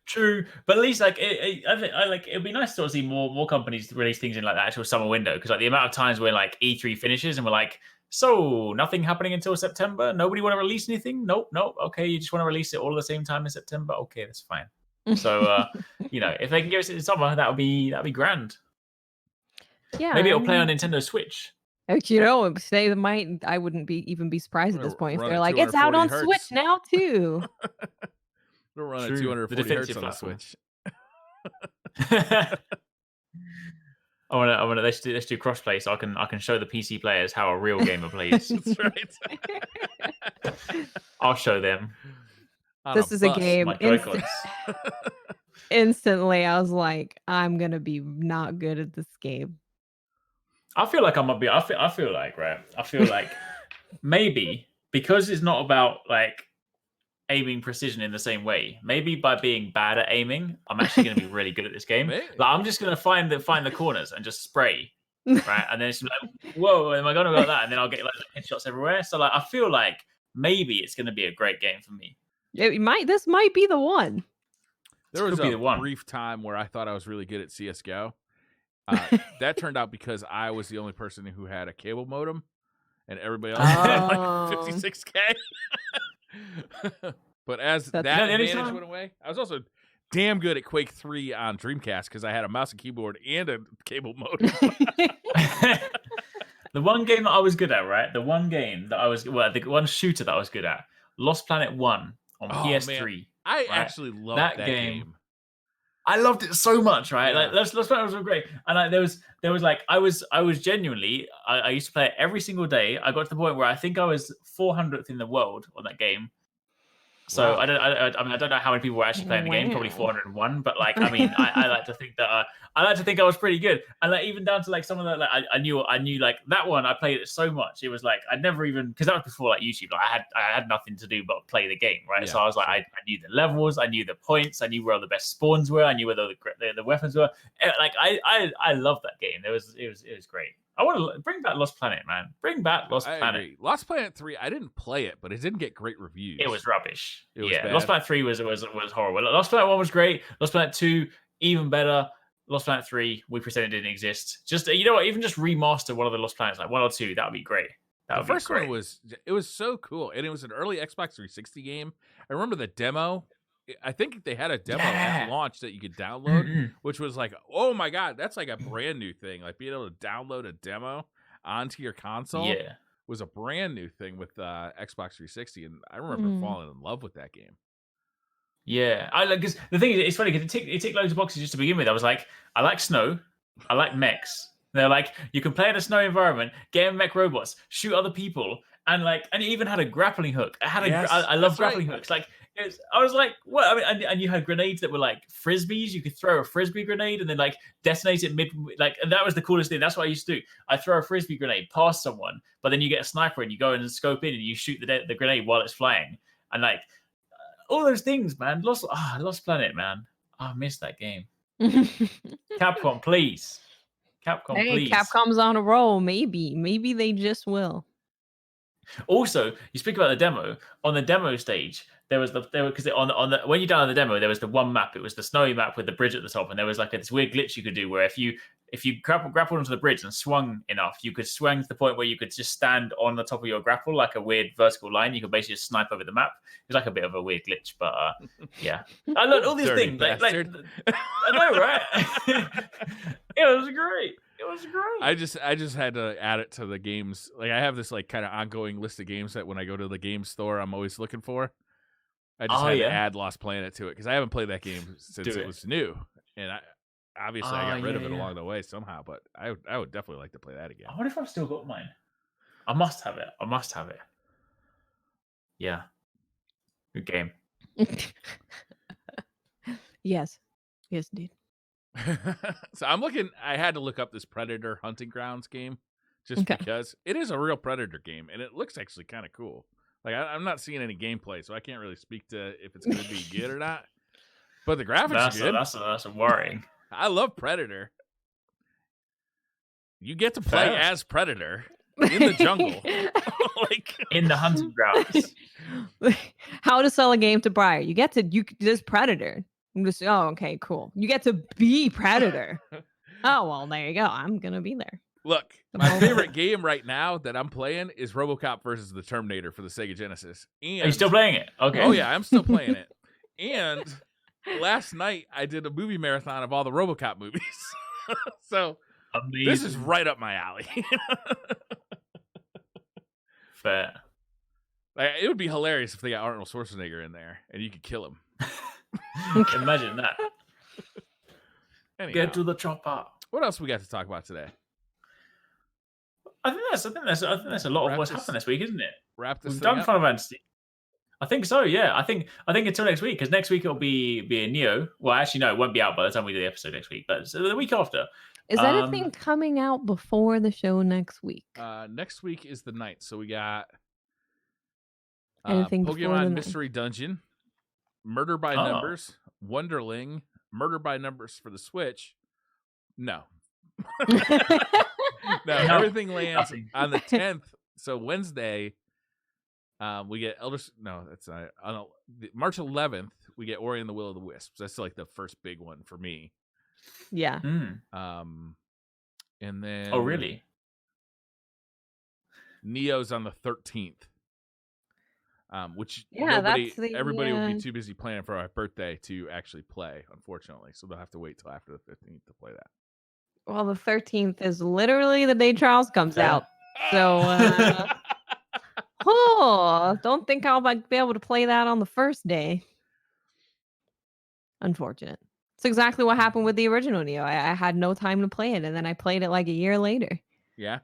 True, but at least like I like it'd be nice to see more companies release things in like the actual summer window because like the amount of times where like E3 finishes and we're like, so nothing happening until September. Nobody want to release anything? Nope. Okay, you just want to release it all at the same time in September. Okay, that's fine. So if they can give us it in summer, that'd be grand. Yeah, maybe it'll play on Nintendo Switch. They might. I wouldn't even be surprised at this point if they're like, it's out on Switch now too. They'll run at 240 hertz on the Switch. I want to. Let's do crossplay so I can show the PC players how a real gamer plays. That's right. I'll show them. This is a game. Instantly, I was like, I'm gonna be not good at this game. I feel like I feel like maybe because it's not about like aiming precision in the same way. Maybe by being bad at aiming, I'm actually going to be really good at this game. Like I'm just going to find the corners and just spray, right? And then it's like, whoa, am I going to go that? And then I'll get like headshots everywhere. So like I feel like maybe it's going to be a great game for me. This might be the one. There was a brief time where I thought I was really good at CSGO. That turned out because I was the only person who had a cable modem, and everybody else had like 56K. But as that advantage went away, I was also damn good at Quake 3 on Dreamcast because I had a mouse and keyboard and a cable modem. The one game that I was good at, right? The one shooter that I was good at, Lost Planet 1 on PS3. Man. I actually loved that game. I loved it so much, right? Yeah. Like Lost Planet was great, and there was like I was genuinely I used to play it every single day. I got to the point where I think I was 400th in the world on that game. So Wow. I don't know how many people were actually playing the game. Probably Wow. 401. But like, I mean, I like to think that I was pretty good. And like even down to like some of the like I knew like that one. I played it so much. It was like I never even because that was before like YouTube. Like I had nothing to do but play the game, right? Yeah, so I was like sure. I knew the levels, I knew the points, I knew where all the best spawns were, I knew where the weapons were. And, like I love that game. It was great. I want to bring back Lost Planet, man. Bring back Lost I Planet. agree. Lost Planet 3, I didn't play it, but it didn't get great reviews. It was rubbish. It was yeah, bad. Lost Planet 3 was horrible. Lost Planet 1 was great. Lost Planet 2 even better. Lost Planet 3 we pretended didn't exist. Just you know what? Even just remaster one of the Lost Planets, like 1 or 2, that would be great. The first one was so cool, and it was an early Xbox 360 game. I remember the demo. I think they had a demo at launch that you could download, which was like, oh my god, that's like a brand new thing. Like being able to download a demo onto your console was a brand new thing with Xbox 360, and I remember falling in love with that game. Yeah, I like because the thing is, it's funny because it ticked loads of boxes just to begin with. I was like, I like snow, I like mechs. They're like, you can play in a snow environment, get in mech robots, shoot other people, and it even had a grappling hook. I love grappling hooks. Like, I was like, what? I mean, and you had grenades that were like frisbees. You could throw a frisbee grenade and then like detonate it and that was the coolest thing. That's what I used to do. I throw a frisbee grenade past someone, but then you get a sniper and you go and scope in and you shoot the grenade while it's flying, and like all those things, man. Lost Planet, man. I missed that game. Capcom, please. Hey, Capcom's on a roll. Maybe they just will. Also, you speak about the demo. On the demo stage, when you download the demo, there was the one map. It was the snowy map with the bridge at the top, and there was like this weird glitch you could do where if you grappled onto the bridge and swung enough, you could swing to the point where you could just stand on the top of your grapple like a weird vertical line. You could basically just snipe over the map. It was like a bit of a weird glitch, but yeah, I learned all these things. Like, I know, right? It was great. It was great. I just had to add it to the games. Like I have this like kind of ongoing list of games that when I go to the game store, I'm always looking for. I just had to add Lost Planet to it because I haven't played that game since it was new, and I got rid of it along the way somehow. But I would definitely like to play that again. I wonder if I've still got mine. I must have it. Yeah, good game. Yes, indeed. So I had to look up this Predator Hunting Grounds game just because it is a real Predator game and it looks actually kind of cool. Like I'm not seeing any gameplay, so I can't really speak to if it's going to be good or not. But the graphics are good. That's worrying. I love Predator. You get to play as Predator in the jungle, like in the hunting grounds. How to sell a game to Briar? This Predator. I'm just, okay, cool. You get to be Predator. Oh, well, there you go. I'm going to be there. Look, my favorite game right now that I'm playing is RoboCop versus the Terminator for the Sega Genesis. And, are you still playing it? Okay. Oh, yeah, I'm still playing it. And last night, I did a movie marathon of all the RoboCop movies. So, amazing. This is right up my alley. Fair. Like, it would be hilarious if they got Arnold Schwarzenegger in there and you could kill him. Imagine that. Anyhow, get to the chopper. What else we got to talk about today? I think that's a lot of what's happened this week, isn't it? We've done Final Fantasy. I think so. Yeah, I think until next week, because next week it'll be a Neo. Well, actually, no, it won't be out by the time we do the episode next week. But the week after. Is anything coming out before the show next week? Next week is the 9th, so we got anything Pokemon Mystery Dungeon. Murder by Numbers, Wonderling, Murder by Numbers for the Switch. No. No, everything lands on the 10th. So Wednesday, we get that's not on March 11th. We get Ori and the Will of the Wisps. That's like the first big one for me. Yeah. And then. Oh, really? Neo's on the 13th. Which everybody will be too busy planning for our birthday to actually play, unfortunately. So they'll have to wait till after the 15th to play that. Well, the 13th is literally the day Trials comes out. So, don't think I'll be able to play that on the first day. Unfortunate. It's exactly what happened with the original Neo. I had no time to play it, and then I played it like a year later. Yeah.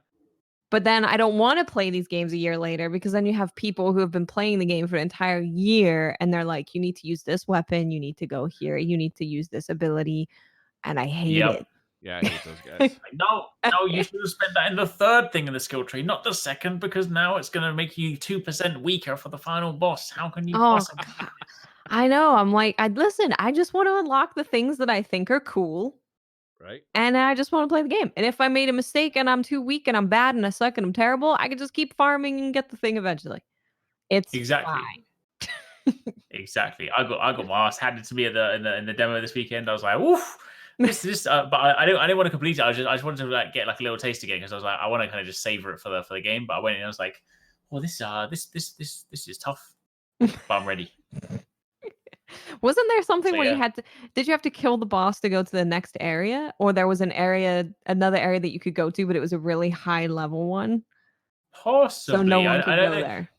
But then I don't want to play these games a year later because then you have people who have been playing the game for an entire year and they're like, you need to use this weapon, you need to go here, you need to use this ability, and I hate it. Yeah, I hate those guys. No, you should have spent that in the third thing in the skill tree, not the second, because now it's going to make you 2% weaker for the final boss. How can you possibly? God. I know. I'm like, I just want to unlock the things that I think are cool. Right. And I just want to play the game. And if I made a mistake and I'm too weak and I'm bad and I suck and I'm terrible, I can just keep farming and get the thing eventually. It's Exactly. fine. Exactly. I got my ass handed to me in the demo this weekend. I was like, "Oof, this." But I didn't want to complete it. I just wanted to like get like a little taste again because I was like, I want to kind of just savor it for the game. But I went in and I was like, "Well, this is tough, but I'm ready." Wasn't there something So, where yeah. you had to? Did you have to kill the boss to go to the next area, or there was another area that you could go to, but it was a really high level one, Possibly. so no one I could know go there?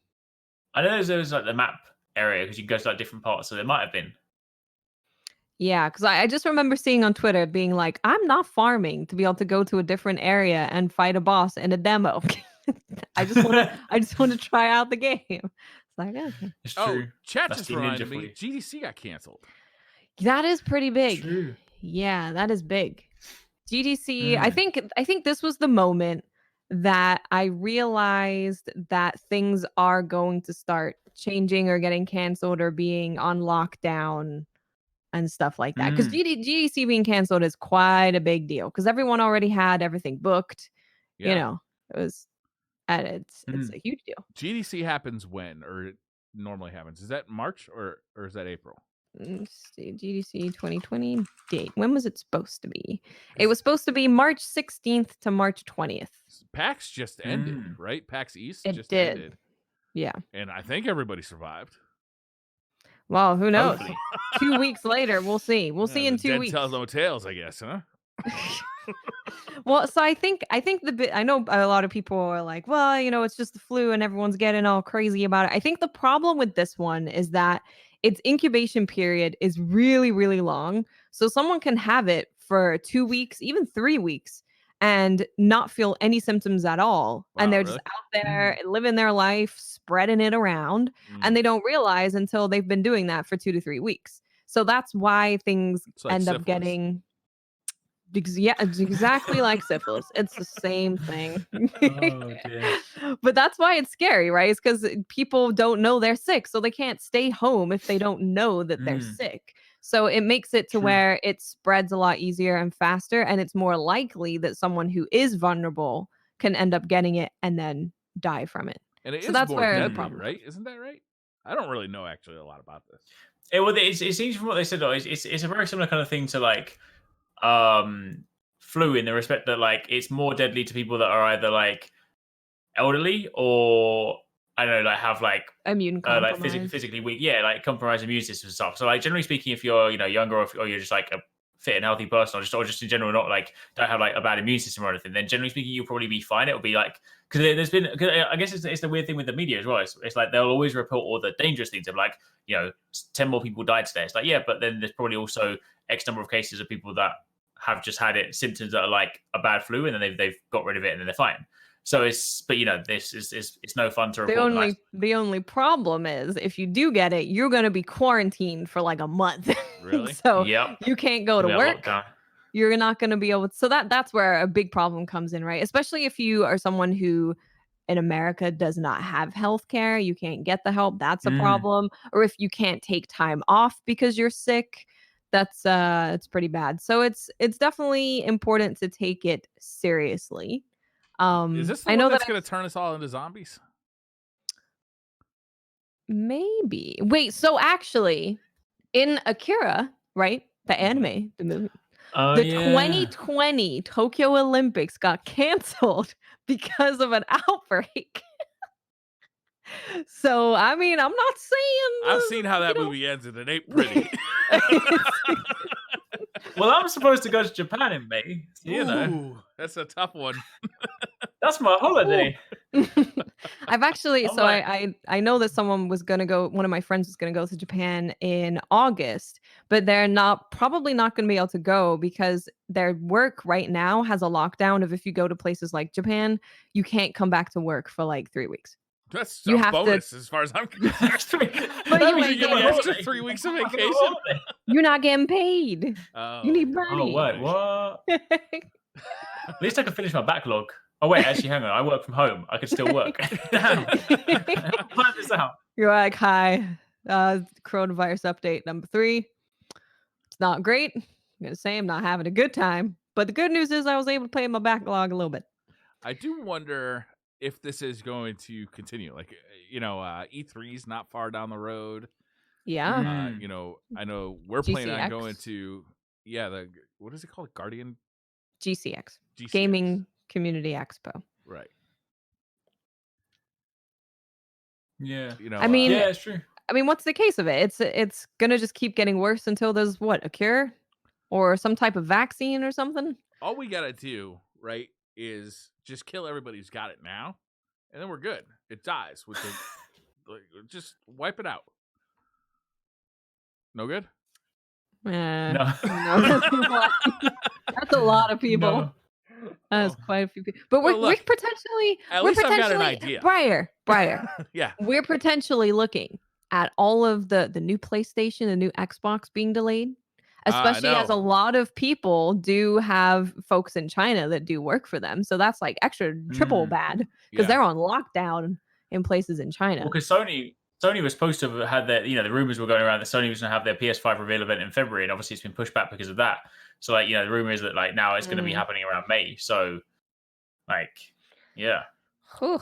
I know there was like the map area because you can go to like different parts, so there might have been. Yeah, because I just remember seeing on Twitter being like, I'm not farming to be able to go to a different area and fight a boss in a demo. I just want to try out the game. It's like, okay. It's Oh, true. chat That's just the ninja reminded for me, you. GDC got canceled. That is pretty big. True. Yeah, that is big. GDC, I think this was the moment that I realized that things are going to start changing or getting canceled or being on lockdown and stuff like that. Because GDC being canceled is quite a big deal because everyone already had everything booked. Yeah. You know, it was, and it's a huge deal. GDC happens when, or it normally happens? Is that March or is that April? Let's see, GDC 2020 date. When was it supposed to be? It was supposed to be March 16th to March 20th. PAX just ended, right? PAX East just did. ended. Yeah. And I think everybody survived. Well, who knows? Hopefully. 2 weeks later, we'll see. We'll see in 2 dead weeks. tells no tales, I guess, huh? Well, so I think I know a lot of people are like, well, you know, it's just the flu and everyone's getting all crazy about it. I think the problem with this one is that its incubation period is really, really long. So someone can have it for 2 weeks, even 3 weeks, and not feel any symptoms at all. Wow, and they're really? just out there living their life, spreading it around, and they don't realize until they've been doing that for 2 to 3 weeks. So that's why things like end up syphilis. getting. Yeah, it's exactly like syphilis. It's the same thing. Oh, dear. But that's why it's scary, right? It's because people don't know they're sick, so they can't stay home if they don't know that they're sick. So it makes it to where it spreads a lot easier and faster, and it's more likely that someone who is vulnerable can end up getting it and then die from it. And it So is that's more where the deadly, problem right? Isn't that right? I don't really know actually a lot about this. It seems from what they said, though, it's a very similar kind of thing to like flu in the respect that like it's more deadly to people that are either like elderly or I don't know, like have like immune like compromise. physically weak, like compromised immune system and stuff. So like generally speaking, if you're younger or you're just like a fit and healthy person or just in general not like don't have like a bad immune system or anything, then generally speaking you'll probably be fine. It'll be like because there's been I guess it's the weird thing with the media as well. It's like they'll always report all the dangerous things of like 10 more people died today. It's like but then there's probably also X number of cases of people that have just had symptoms that are like a bad flu and then they've got rid of it and then they're fine. So this is it's no fun to report. The only problem is if you do get it, you're going to be quarantined for like a month. Really? So you can't go to work. You're not going to be able to. So that's where a big problem comes in, right? Especially if you are someone who in America does not have health care, you can't get the help. That's a problem. Or if you can't take time off because you're sick, that's it's pretty bad. So it's definitely important to take it seriously. Is this the I know one that's that going to turn us all into zombies? Maybe. Wait, so actually in Akira, right? The anime, the movie. The 2020 Tokyo Olympics got canceled because of an outbreak. So, I mean, I'm not saying I've seen how that movie ends and it ain't pretty. Well, I'm supposed to go to Japan in May. So, Ooh, that's a tough one. That's my holiday. I've actually, I'm so like- I know that someone was gonna go. One of my friends was gonna go to Japan in August, but they're probably not gonna be able to go because their work right now has a lockdown of if you go to places like Japan, you can't come back to work for like 3 weeks. That's You a have to- bonus as far as I'm concerned. But That you means ain't you get getting a extra holiday. 3 weeks of You get a vacation. holiday. You're not getting paid. Oh, You need Oh, money. wait, what? At least I can finish my backlog. Oh, wait, actually, hang on. I work from home. I could still work. Damn. Plan this out. You're like, hi, coronavirus update number 3. It's not great. I'm gonna say I'm not having a good time. But the good news is I was able to play my backlog a little bit. I do wonder if this is going to continue. Like, E3's not far down the road. Yeah. Mm. I know we're planning on GCX. going to what is it called? Guardian GCX. GCX. Gaming Community Expo. Right. Yeah. I mean, Yeah, it's true. I mean, what's the case of it? It's gonna just keep getting worse until there's a cure or some type of vaccine or something. all we gotta do, right, is just kill everybody who's got it now, and then we're good. It dies with the just wipe it out. No good? No. No. That's a lot of people. No. That's quite a few people. But Well, we're look, potentially at we're least I've got an potentially- idea. Briar. Yeah. We're potentially looking at all of the new PlayStation, the new Xbox being delayed. Especially as a know. lot of people do have folks in China that do work for them. So that's like extra triple bad because Yeah. they're on lockdown in places in China. Well, because Sony was supposed to have had their, the rumors were going around that Sony was going to have their PS5 reveal event in February, and obviously it's been pushed back because of that. So, like, the rumor is that, like, now it's going to be happening around May. So, like, yeah. Whew,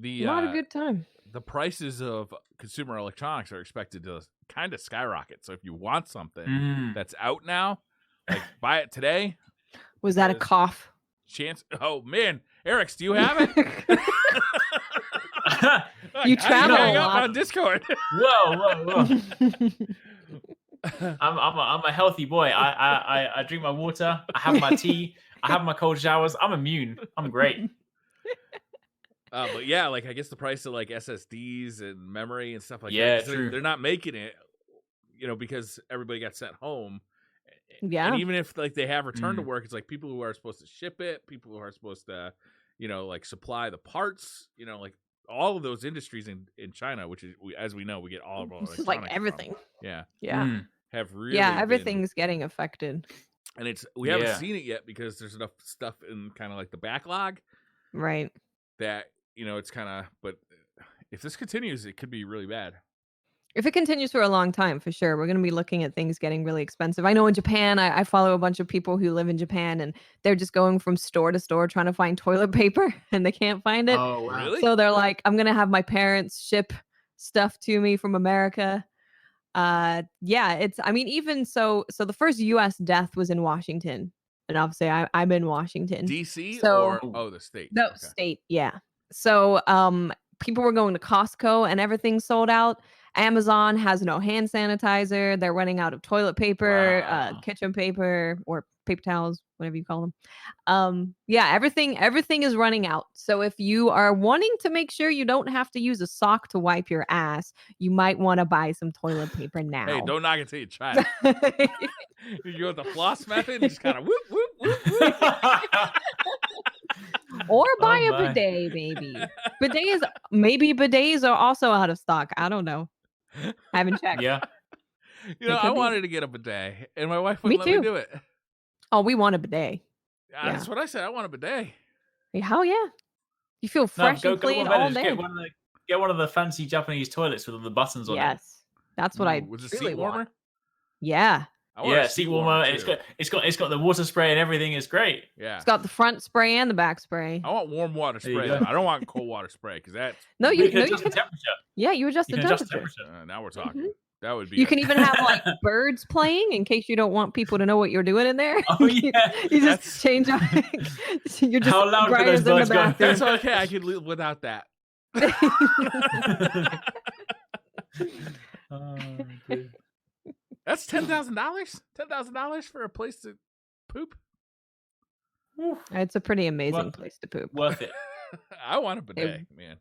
The a lot of good time. the prices of consumer electronics are expected to kind of skyrocket. So if you want something that's out now, like buy it today. Was that a because cough? Chance. Oh man, Eric's, do you have it? You travel hang a up lot. on Discord. Whoa. I'm a healthy boy. I drink my water. I have my tea. I have my cold showers. I'm immune. I'm great. But yeah, like I guess the price of like SSDs and memory and stuff like Yeah, that. 'cause true. They're not making it, because everybody got sent home. Yeah. And even if like they have return to work, it's like people who are supposed to ship it, people who are supposed to, like supply the parts, like all of those industries in China, which is as we know, we get all of our It's like electronics from. everything. Yeah. Yeah. Have really Yeah, been- everything's getting affected. and we haven't Yeah. seen it yet because there's enough stuff in kind of like the backlog Right. that it's kind of, but if this continues, it could be really bad. If it continues for a long time, for sure, we're going to be looking at things getting really expensive. I know in Japan, I follow a bunch of people who live in Japan, and they're just going from store to store trying to find toilet paper, and they can't find it. Oh, wow. Really? So they're like, I'm going to have my parents ship stuff to me from America. Yeah, even so the first US death was in Washington. And obviously I'm in Washington. DC So- or the state? No, Okay. state, yeah. So people were going to Costco and everything's sold out. Amazon has no hand sanitizer. They're running out of toilet paper, Wow. kitchen paper, or paper towels, whatever you call them. Yeah, everything is running out. So if you are wanting to make sure you don't have to use a sock to wipe your ass, you might want to buy some toilet paper now. Hey, don't knock it till you try it. You go with the floss method and just kind of whoop, whoop, whoop, whoop. Or buy Oh a my. bidet, maybe. Bidets are also out of stock. I don't know. I haven't checked. Yeah. It I could be. wanted to get a bidet, and my wife wouldn't let too. me do it. Oh, we want a bidet. Yeah, that's what I said. I want a bidet. Hell yeah. You feel No, fresh go and to clean one all better. day. Get one of the fancy Japanese toilets with all the buttons on it. Yes. That's what I Was it truly seat warmer? want. Yeah. I want Yeah, a seat warmer. too. It's got the water spray and everything. It's great. Yeah. It's got the front spray and the back spray. I want warm water There you spray. go. Though. I don't want cold water spray because that's No, You you can no, you adjust the can. temperature. Yeah, you adjust You the can adjust the temperature. temperature. now we're talking. Mhm. That would be. You can even have like birds playing in case you don't want people to know what you're doing in there. Oh, yeah. You That's- just change up. You're just How loud could those Briar's in the birds go? bathroom. That's okay. I could live without that. Oh, dude. That's $10,000. $10,000 for a place to poop. It's a pretty amazing Worth it. place to poop. Worth it. I want a bidet, man.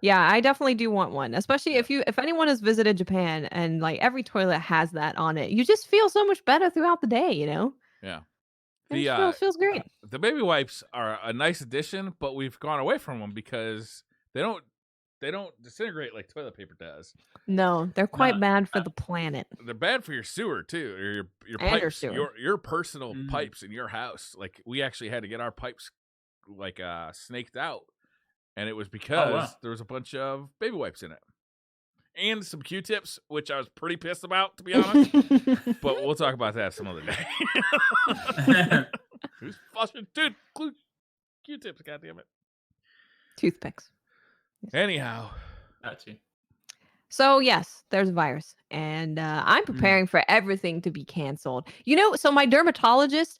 Yeah, I definitely do want one, especially if anyone has visited Japan and like every toilet has that on it. You just feel so much better throughout the day, you know? Yeah. It just feels great. The baby wipes are a nice addition, but we've gone away from them because they don't disintegrate like toilet paper does. No, they're quite bad for the planet. They're bad for your sewer too, or your And pipes, sewer. your personal pipes in your house. Like we actually had to get our pipes like snaked out, and it was because there was a bunch of baby wipes in it. And some Q-tips, which I was pretty pissed about, to be honest. But we'll talk about that some other day. Who's flushing Q-tips? God damn it! Toothpicks. Anyhow, so yes, there's a virus, and I'm preparing for everything to be canceled. You know, so my dermatologist,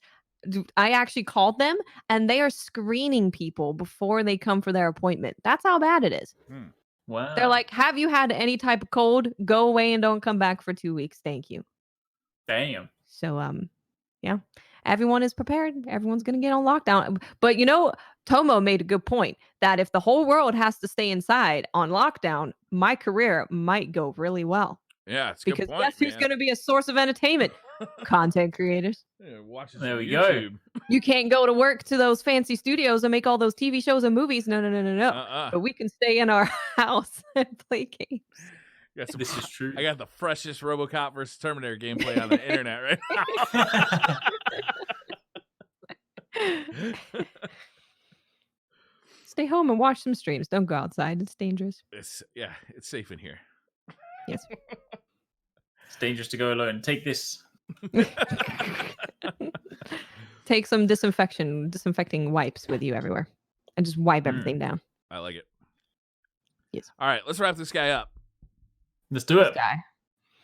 I actually called them, and they are screening people before they come for their appointment. That's how bad it is. Wow. They're like, have you had any type of cold? Go away and don't come back for 2 weeks. Thank you. Damn. So, yeah, everyone is prepared. Everyone's going to get on lockdown. But, you know, Tomo made a good point that if the whole world has to stay inside on lockdown, my career might go really well. Yeah, it's a because good point, guess who's going to be a source of entertainment? Content creators. Yeah, there we go. You can't go to work to those fancy studios and make all those TV shows and movies. No. But we can stay in our house and play games. This is true. I got the freshest RoboCop versus Terminator gameplay on the internet right now. Stay home and watch some streams. Don't go outside. It's dangerous. It's safe in here. Yes. It's dangerous to go alone. Take this. Take some disinfecting wipes with you everywhere and just wipe everything down. I like it. Yes. All right, let's wrap this guy up. Let's do it.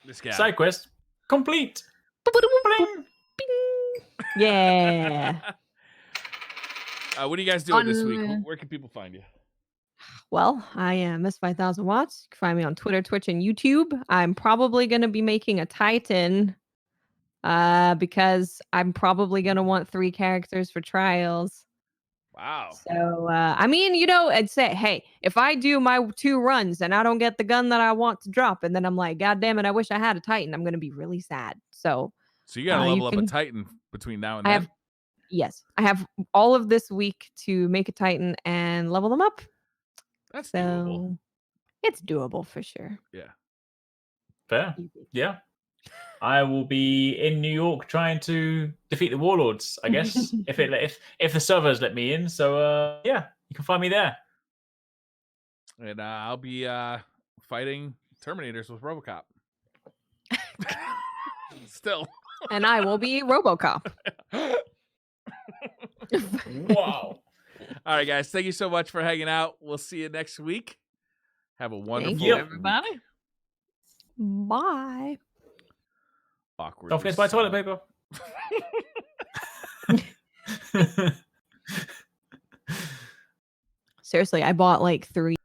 This guy. Side quest complete. Yeah. What are you guys doing this week? Where can people find you? Well, I am Miss 5000 Watts. You can find me on Twitter, Twitch, and YouTube. I'm probably going to be making a Titan because I'm probably going to want 3 characters for trials. Wow. So, I mean, you know, I'd say, hey, if I do my 2 runs and I don't get the gun that I want to drop, and then I'm like, God damn it, I wish I had a Titan, I'm going to be really sad. So you got to level up a Titan between now and then? Yes. I have all of this week to make a Titan and level them up. That's doable. It's doable for sure. Yeah. Fair. Yeah. I will be in New York trying to defeat the warlords, I guess, if the servers let me in. So yeah, you can find me there. And I'll be fighting Terminators with RoboCop. Still. And I will be RoboCop. Wow. All right, guys. Thank you so much for hanging out. We'll see you next week. Have a wonderful Thank you, everybody. Bye. Awkward. Don't forget to buy toilet paper. Seriously, I bought like 3.